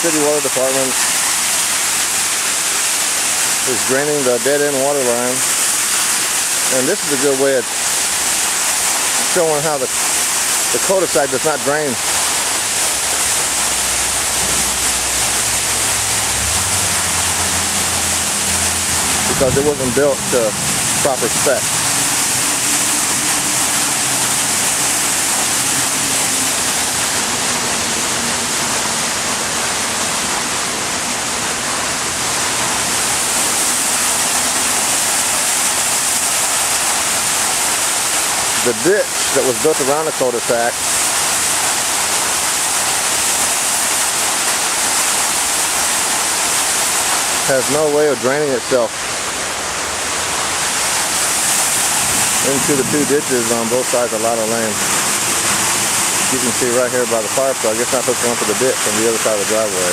City Water Department is draining the dead-end water line. And this is a good way of showing how the cul-de-sac does not drain. Because it wasn't built to proper spec. The ditch that was built around the cul-de-sac has no way of draining itself into the two ditches on both sides of Lotto Lane. You can see right here by the fire plug, it's not hooked onto the ditch on the other side of the driveway.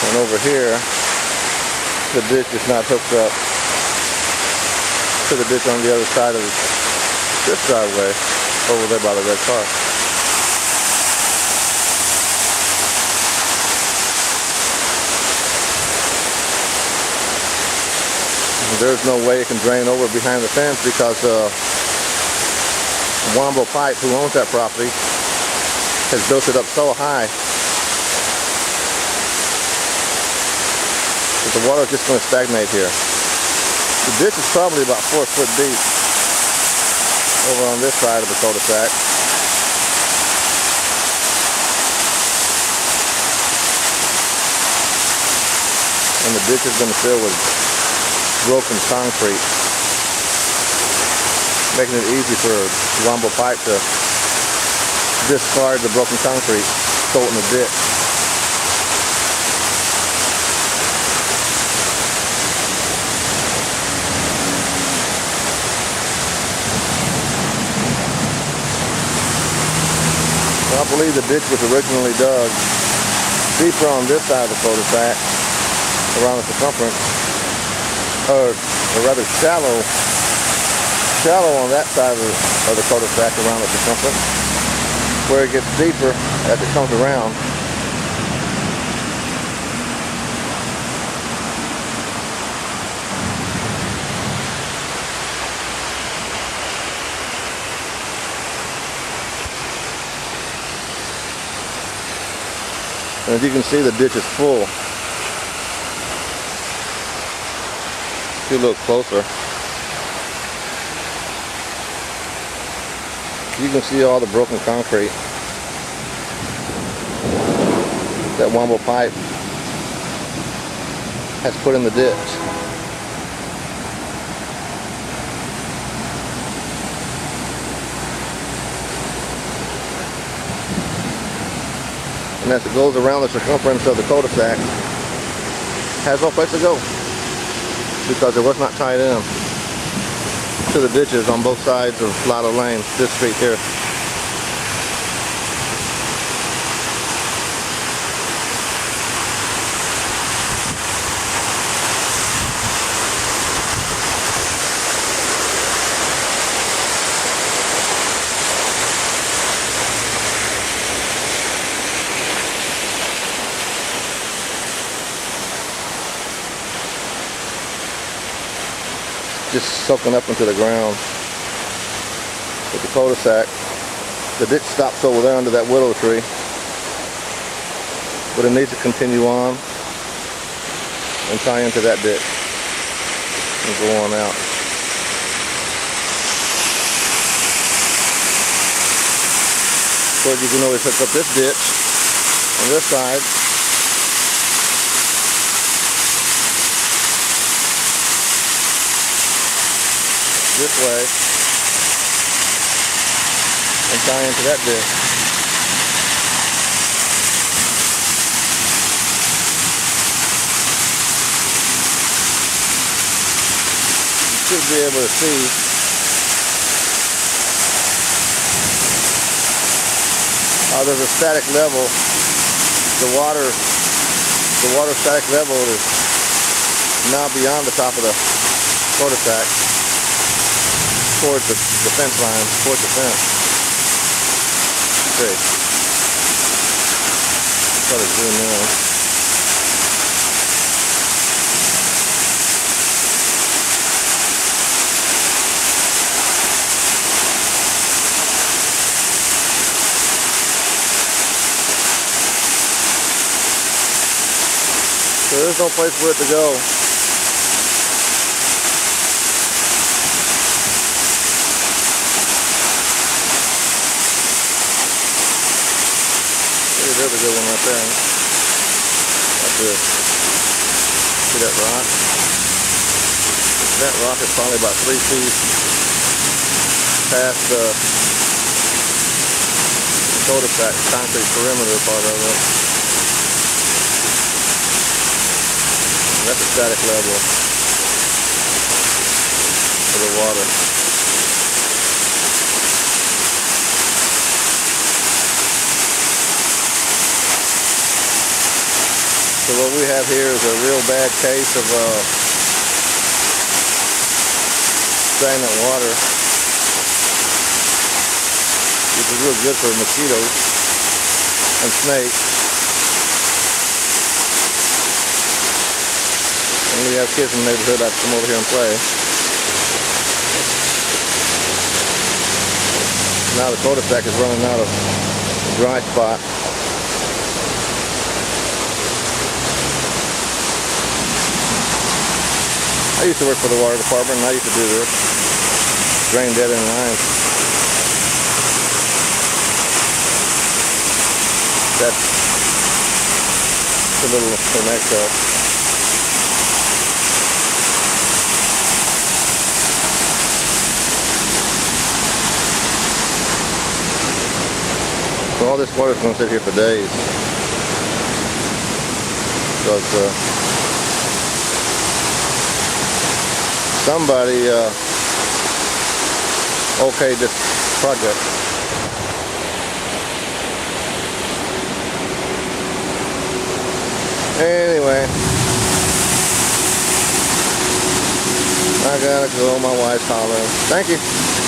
And over here, the ditch is not hooked up to the ditch on the other side of this driveway over there by the red car. There's no way it can drain over behind the fence because Wombo Pipe, who owns that property, has built it up so high that the water is just going to stagnate here. The ditch is probably about 4 foot deep over on this side of the cul-de-sac. And the ditch is going to fill with broken concrete, making it easy for Wombo Pipe to discard the broken concrete, throw it in the ditch. I believe the ditch was originally dug deeper on this side of the cul-de-sac, around the circumference, or rather shallow on that side of the cul-de-sac around the circumference, where it gets deeper as it comes around. And as you can see, the ditch is full. If you look closer, you can see all the broken concrete that Wombo Pipe has put in the ditch. And as it goes around the circumference of the cul-de-sac, has no place to go because it was not tied in to the ditches on both sides of Lotto Lane, this street here. Just soaking up into the ground with the cul-de-sac. The ditch stops over there under that willow tree, but it needs to continue on and tie into that ditch and go on out. Of course, you can always hook up this ditch on this side. This way and tie into that ditch. You should be able to see how there's a static level. The water static level is now beyond the top of the cul-de-sac. Towards the fence line, towards the fence. See. So try to zoom in. So there's no place for it to go. There's a good one right there. That's good. See that rock? That rock is probably about 3 feet past the cul-de-sac concrete perimeter part of it. That's a static level for the water. So what we have here is a real bad case of stagnant water, which is real good for mosquitoes and snakes. And we have kids in the neighborhood that come over here and play. Now the cul-de-sac is running out of dry spot. I used to work for the water department and I used to do this. Drain dead end lines. That's a little connector. So all this water is going to sit here for days. Because somebody okayed this project. Anyway, I gotta go. My wife's hollering. Thank you.